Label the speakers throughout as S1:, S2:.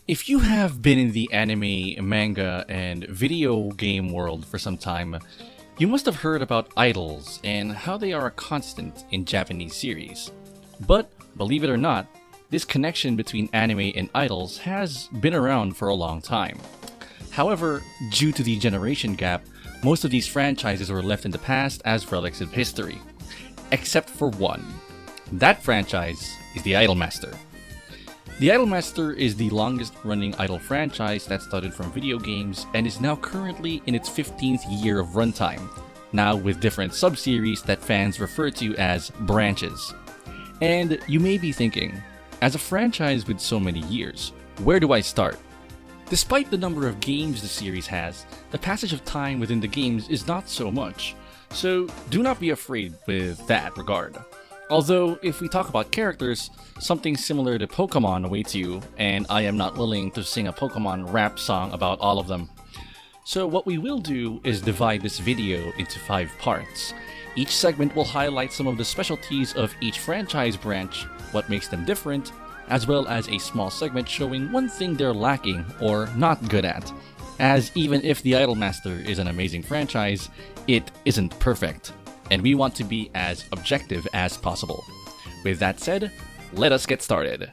S1: If you have been in the anime, manga, and video game world for some time, you must have heard about idols and how they are a constant in Japanese series. But, believe it or not, this connection between anime and idols has been around for a long time. However, due to the generation gap, most of these franchises were left in the past as relics of history. Except for one. That franchise is the Idol Master. The Idol Master is the longest running idol franchise that started from video games and is now currently in its 15th year of runtime, now with different sub-series that fans refer to as branches. And you may be thinking, as a franchise with so many years, where do I start? Despite the number of games the series has, the passage of time within the games is not so much, so do not be afraid with that regard. Although, if we talk about characters, something similar to Pokemon awaits you, and I am not willing to sing a Pokemon rap song about all of them. So what we will do is divide this video into 5 parts. Each segment will highlight some of the specialties of each franchise branch, what makes them different, as well as a small segment showing one thing they're lacking or not good at. As even if the Idol Master is an amazing franchise, it isn't perfect. And we want to be as objective as possible. With that said, let us get started.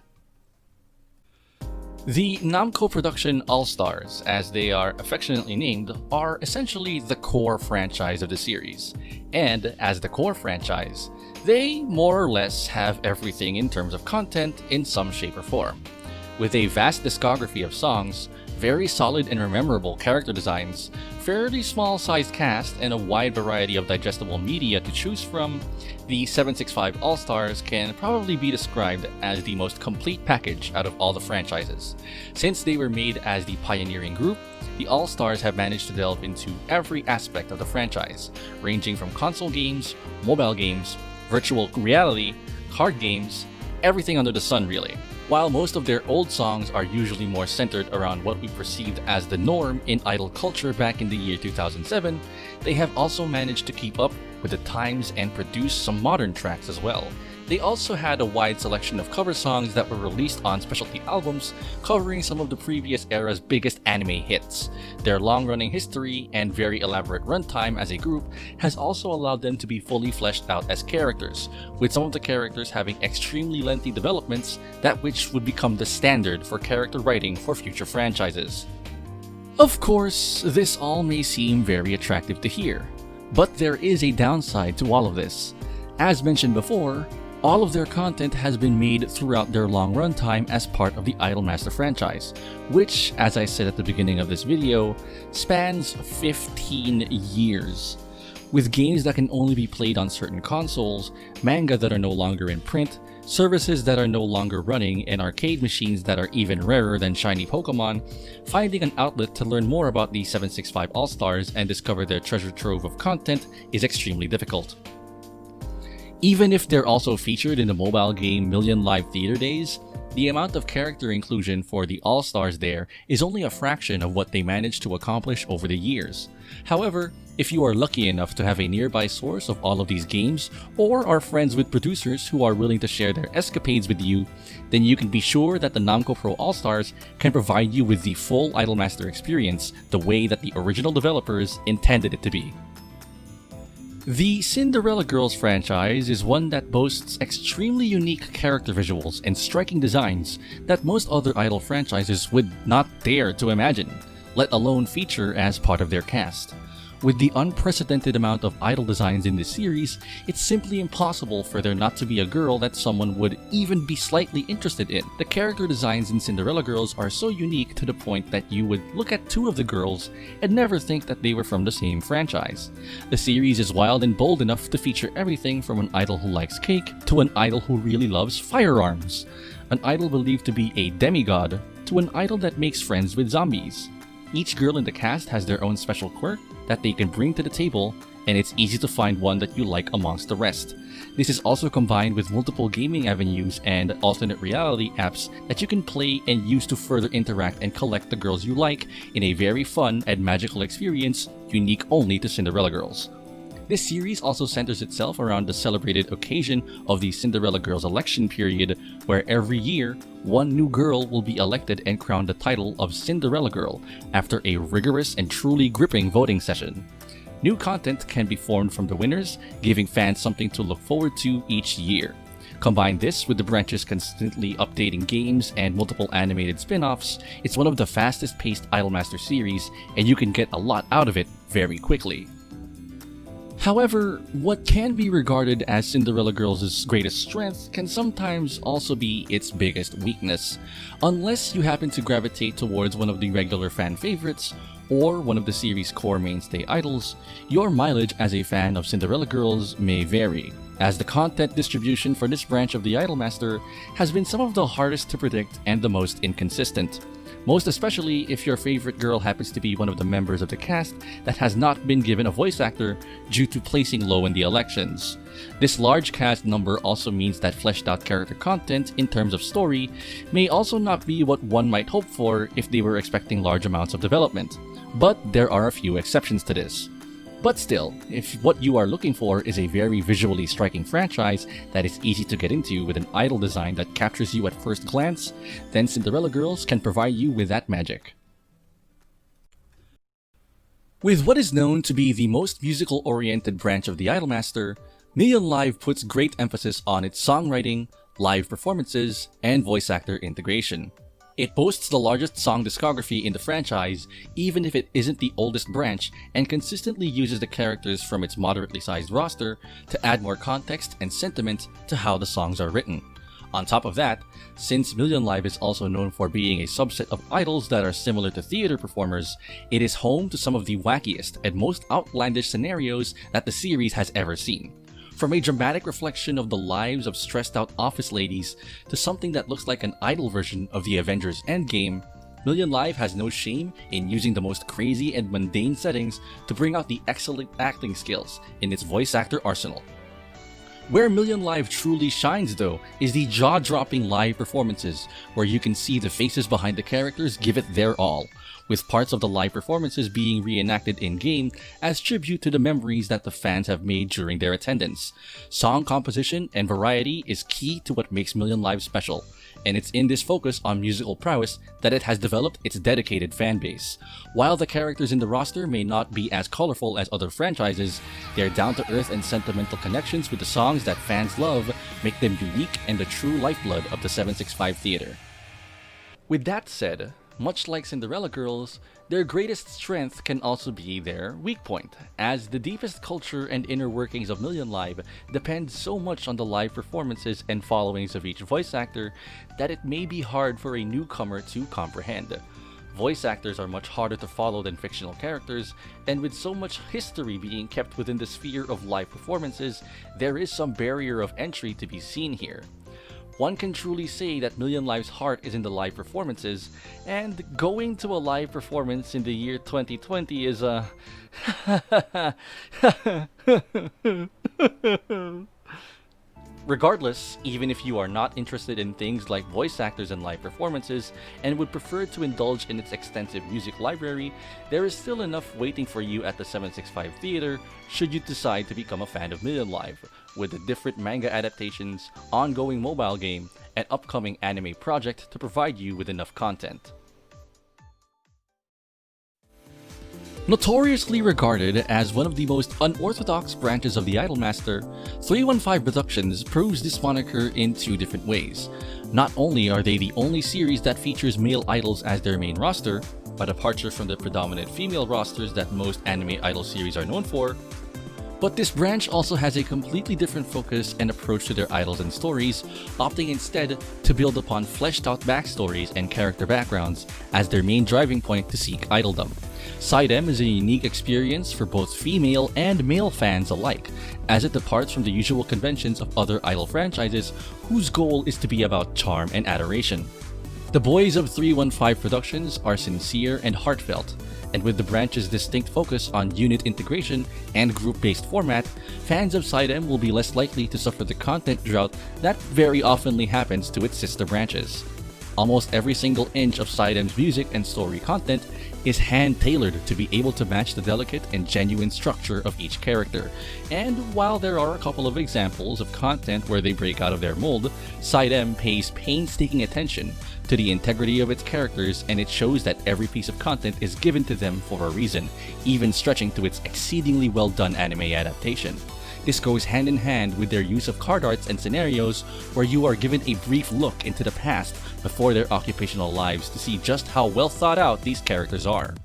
S1: The Namco production AllStars, as they are affectionately named, are essentially the core franchise of the series. And as the core franchise, they more or less have everything in terms of content in some shape or form. With a vast discography of songs, very solid and memorable character designs, fairly small-sized cast, and a wide variety of digestible media to choose from, the 765 AllStars can probably be described as the most complete package out of all the franchises. Since they were made as the pioneering group, the AllStars have managed to delve into every aspect of the franchise, ranging from console games, mobile games, virtual reality, card games, everything under the sun really. While most of their old songs are usually more centered around what we perceived as the norm in idol culture back in the year 2007, they have also managed to keep up with the times and produce some modern tracks as well. They also had a wide selection of cover songs that were released on specialty albums covering some of the previous era's biggest anime hits. Their long-running history and very elaborate runtime as a group has also allowed them to be fully fleshed out as characters, with some of the characters having extremely lengthy developments that which would become the standard for character writing for future franchises. Of course, this all may seem very attractive to hear, but there is a downside to all of this. As mentioned before, all of their content has been made throughout their long runtime as part of the Idol Master franchise, which, as I said at the beginning of this video, spans 15 years. With games that can only be played on certain consoles, manga that are no longer in print, services that are no longer running, and arcade machines that are even rarer than shiny Pokemon, finding an outlet to learn more about the 765 AllStars and discover their treasure trove of content is extremely difficult. Even if they're also featured in the mobile game Million Live Theater Days, the amount of character inclusion for the AllStars there is only a fraction of what they managed to accomplish over the years. However, if you are lucky enough to have a nearby source of all of these games, or are friends with producers who are willing to share their escapades with you, then you can be sure that the Namco Pro AllStars can provide you with the full Idol Master experience the way that the original developers intended it to be. The Cinderella Girls franchise is one that boasts extremely unique character visuals and striking designs that most other idol franchises would not dare to imagine, let alone feature as part of their cast. With the unprecedented amount of idol designs in this series, it's simply impossible for there not to be a girl that someone would even be slightly interested in. The character designs in Cinderella Girls are so unique to the point that you would look at 2 of the girls and never think that they were from the same franchise. The series is wild and bold enough to feature everything from an idol who likes cake to an idol who really loves firearms, an idol believed to be a demigod to an idol that makes friends with zombies. Each girl in the cast has their own special quirk that they can bring to the table, and it's easy to find one that you like amongst the rest. This is also combined with multiple gaming avenues and alternate reality apps that you can play and use to further interact and collect the girls you like in a very fun and magical experience unique only to Cinderella Girls. This series also centers itself around the celebrated occasion of the Cinderella Girls election period, where every year, one new girl will be elected and crowned the title of Cinderella Girl after a rigorous and truly gripping voting session. New content can be formed from the winners, giving fans something to look forward to each year. Combine this with the branch's constantly updating games and multiple animated spin-offs, it's one of the fastest paced Idolmaster series, and you can get a lot out of it very quickly. However, what can be regarded as Cinderella Girls' greatest strength can sometimes also be its biggest weakness. Unless you happen to gravitate towards one of the regular fan favorites, or one of the series' core mainstay idols, your mileage as a fan of Cinderella Girls may vary, as the content distribution for this branch of the Idolmaster has been some of the hardest to predict and the most inconsistent. Most especially if your favorite girl happens to be one of the members of the cast that has not been given a voice actor due to placing low in the elections. This large cast number also means that fleshed out character content in terms of story may also not be what one might hope for if they were expecting large amounts of development. But there are a few exceptions to this. But still, if what you are looking for is a very visually striking franchise that is easy to get into with an idol design that captures you at first glance, then Cinderella Girls can provide you with that magic. With what is known to be the most musical-oriented branch of the Idolmaster, Million Live puts great emphasis on its songwriting, live performances, and voice actor integration. It boasts the largest song discography in the franchise, even if it isn't the oldest branch, and consistently uses the characters from its moderately sized roster to add more context and sentiment to how the songs are written. On top of that, since Million Live is also known for being a subset of idols that are similar to theater performers, it is home to some of the wackiest and most outlandish scenarios that the series has ever seen. From a dramatic reflection of the lives of stressed-out office ladies to something that looks like an idol version of the Avengers Endgame, Million Live has no shame in using the most crazy and mundane settings to bring out the excellent acting skills in its voice actor arsenal. Where Million Live truly shines, though, is the jaw-dropping live performances, where you can see the faces behind the characters give it their all, with parts of the live performances being reenacted in-game as tribute to the memories that the fans have made during their attendance. Song composition and variety is key to what makes Million Live special, and it's in this focus on musical prowess that it has developed its dedicated fan base. While the characters in the roster may not be as colorful as other franchises, their down-to-earth and sentimental connections with the songs that fans love make them unique and the true lifeblood of the 765 theater. With that said, much like Cinderella Girls, their greatest strength can also be their weak point, as the deepest culture and inner workings of Million Live depend so much on the live performances and followings of each voice actor that it may be hard for a newcomer to comprehend. Voice actors are much harder to follow than fictional characters, and with so much history being kept within the sphere of live performances, there is some barrier of entry to be seen here. One can truly say that Million Live's heart is in the live performances, and going to a live performance in the year 2020 is Regardless, even if you are not interested in things like voice actors and live performances, and would prefer to indulge in its extensive music library, there is still enough waiting for you at the 765 Theater should you decide to become a fan of Million Live, with the different manga adaptations, ongoing mobile game, and upcoming anime project to provide you with enough content. Notoriously regarded as one of the most unorthodox branches of the Idolmaster, 315 Productions proves this moniker in two different ways. Not only are they the only series that features male idols as their main roster, a departure from the predominant female rosters that most anime idol series are known for, but this branch also has a completely different focus and approach to their idols and stories, opting instead to build upon fleshed out backstories and character backgrounds as their main driving point to seek idoldom. Sidem is a unique experience for both female and male fans alike, as it departs from the usual conventions of other idol franchises whose goal is to be about charm and adoration. The boys of 315 Productions are sincere and heartfelt, and with the branch's distinct focus on unit integration and group-based format, fans of Sidem will be less likely to suffer the content drought that very oftenly happens to its sister branches. Almost every single inch of Sidem's music and story content is hand-tailored to be able to match the delicate and genuine structure of each character. And while there are a couple of examples of content where they break out of their mold, Sidem pays painstaking attention to the integrity of its characters, and it shows that every piece of content is given to them for a reason, even stretching to its exceedingly well-done anime adaptation. This goes hand in hand with their use of card arts and scenarios where you are given a brief look into the past before their occupational lives to see just how well thought out these characters are.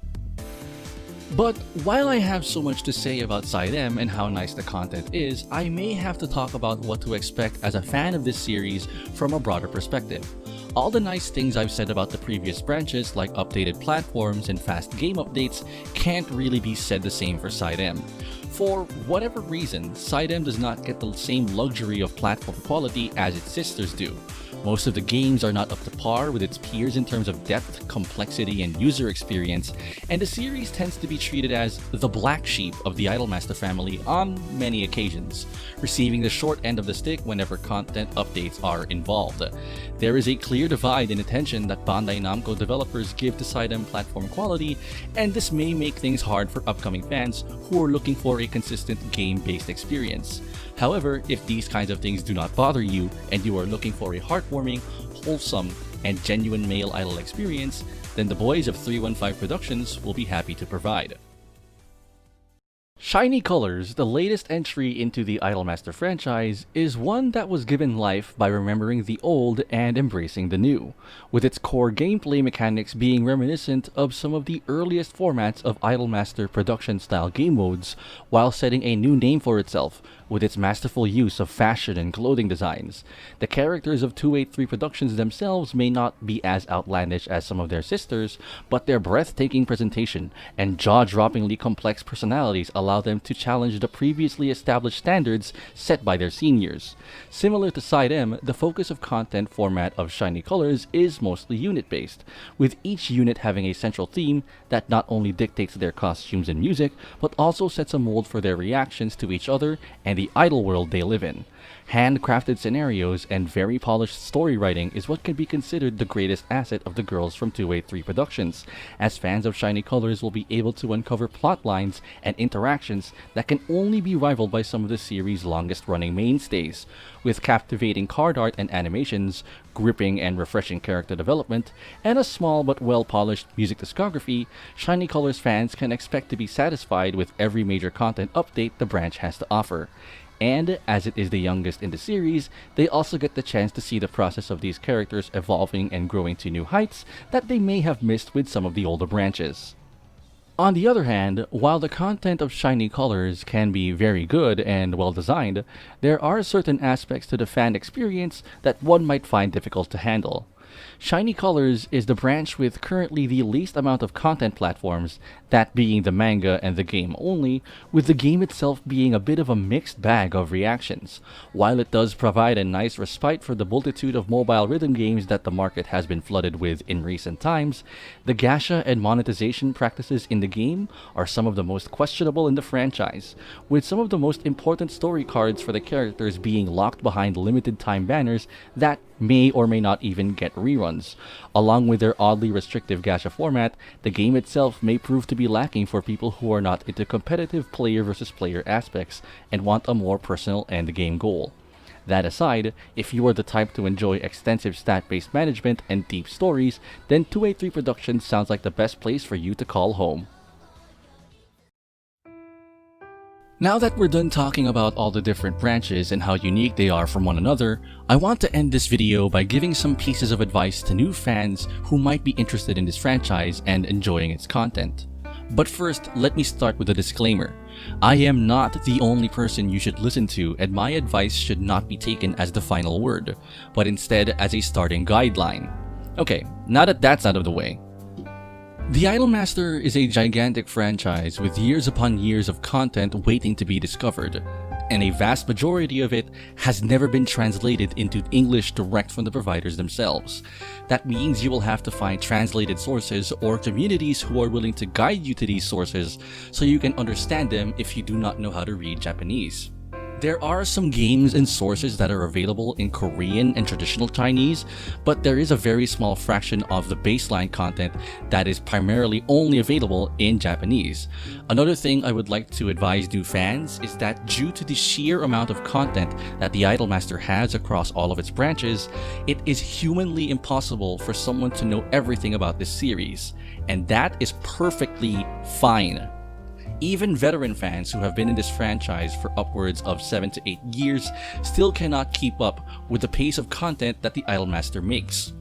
S1: But while I have so much to say about Sidem and how nice the content is, I may have to talk about what to expect as a fan of this series from a broader perspective. All the nice things I've said about the previous branches, like updated platforms and fast game updates, can't really be said the same for Sidem. For whatever reason, Sidem does not get the same luxury of platform quality as its sisters do. Most of the games are not up to par with its peers in terms of depth, complexity, and user experience, and the series tends to be treated as the black sheep of the Idolmaster family on many occasions, receiving the short end of the stick whenever content updates are involved. There is a clear divide in attention that Bandai Namco developers give to Sidem platform quality, and this may make things hard for upcoming fans who are looking for a consistent game-based experience. However, if these kinds of things do not bother you and you are looking for a heartwarming, wholesome, and genuine male idol experience, then the boys of 315 Productions will be happy to provide. Shiny Colors, the latest entry into the Idolmaster franchise, is one that was given life by remembering the old and embracing the new, with its core gameplay mechanics being reminiscent of some of the earliest formats of Idolmaster production-style game modes, while setting a new name for itself, with its masterful use of fashion and clothing designs. The characters of 283 Productions themselves may not be as outlandish as some of their sisters, but their breathtaking presentation and jaw-droppingly complex personalities allow them to challenge the previously established standards set by their seniors. Similar to Sidem, the focus of content format of Shiny Colors is mostly unit-based, with each unit having a central theme that not only dictates their costumes and music, but also sets a mold for their reactions to each other and the idol world they live in. Handcrafted scenarios and very polished story writing is what can be considered the greatest asset of the girls from 283 Productions, as fans of Shiny Colors will be able to uncover plot lines and interactions that can only be rivaled by some of the series' longest-running mainstays. With captivating card art and animations, gripping and refreshing character development, and a small but well-polished music discography, Shiny Colors fans can expect to be satisfied with every major content update the branch has to offer. And, as it is the youngest in the series, they also get the chance to see the process of these characters evolving and growing to new heights that they may have missed with some of the older branches. On the other hand, while the content of Shiny Colors can be very good and well designed, there are certain aspects to the fan experience that one might find difficult to handle. Shiny Colors is the branch with currently the least amount of content platforms, that being the manga and the game only, with the game itself being a bit of a mixed bag of reactions. While it does provide a nice respite for the multitude of mobile rhythm games that the market has been flooded with in recent times, the gacha and monetization practices in the game are some of the most questionable in the franchise, with some of the most important story cards for the characters being locked behind limited time banners that may or may not even get reruns. Along with their oddly restrictive gacha format, the game itself may prove to be lacking for people who are not into competitive player versus player aspects and want a more personal end-game goal. That aside, if you are the type to enjoy extensive stat-based management and deep stories, then 283 Productions sounds like the best place for you to call home. Now that we're done talking about all the different branches and how unique they are from one another, I want to end this video by giving some pieces of advice to new fans who might be interested in this franchise and enjoying its content. But first, let me start with a disclaimer. I am not the only person you should listen to, and my advice should not be taken as the final word, but instead as a starting guideline. Okay, now that that's out of the way. The Idolmaster is a gigantic franchise with years upon years of content waiting to be discovered, and a vast majority of it has never been translated into English direct from the providers themselves. That means you will have to find translated sources or communities who are willing to guide you to these sources so you can understand them if you do not know how to read Japanese. There are some games and sources that are available in Korean and traditional Chinese, but there is a very small fraction of the baseline content that is primarily only available in Japanese. Another thing I would like to advise new fans is that due to the sheer amount of content that the Idolmaster has across all of its branches, it is humanly impossible for someone to know everything about this series, and that is perfectly fine. Even veteran fans who have been in this franchise for upwards of 7 to 8 years still cannot keep up with the pace of content that the Idolmaster makes.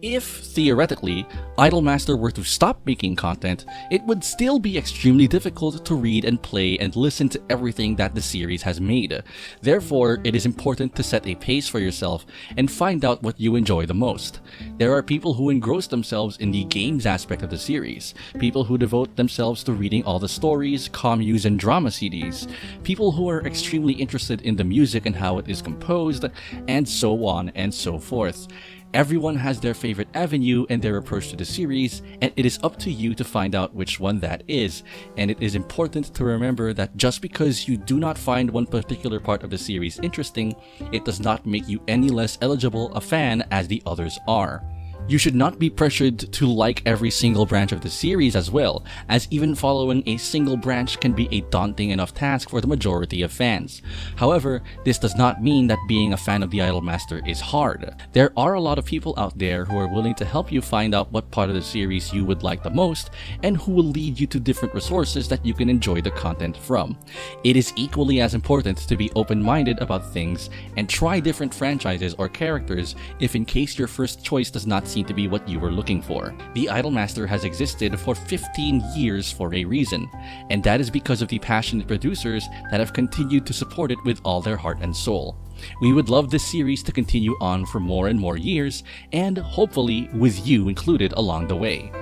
S1: If, theoretically, Idolmaster were to stop making content, it would still be extremely difficult to read and play and listen to everything that the series has made. Therefore, it is important to set a pace for yourself and find out what you enjoy the most. There are people who engross themselves in the games aspect of the series, people who devote themselves to reading all the stories, commus, and drama CDs, people who are extremely interested in the music and how it is composed, and so on and so forth. Everyone has their favorite avenue and their approach to the series, and it is up to you to find out which one that is. And it is important to remember that just because you do not find one particular part of the series interesting, it does not make you any less eligible a fan as the others are. You should not be pressured to like every single branch of the series as well, as even following a single branch can be a daunting enough task for the majority of fans. However, this does not mean that being a fan of the Idolmaster is hard. There are a lot of people out there who are willing to help you find out what part of the series you would like the most, and who will lead you to different resources that you can enjoy the content from. It is equally as important to be open-minded about things and try different franchises or characters if in case your first choice does not seem to be what you were looking for. The Idolmaster has existed for 15 years for a reason, and that is because of the passionate producers that have continued to support it with all their heart and soul. We would love this series to continue on for more and more years, and hopefully with you included along the way.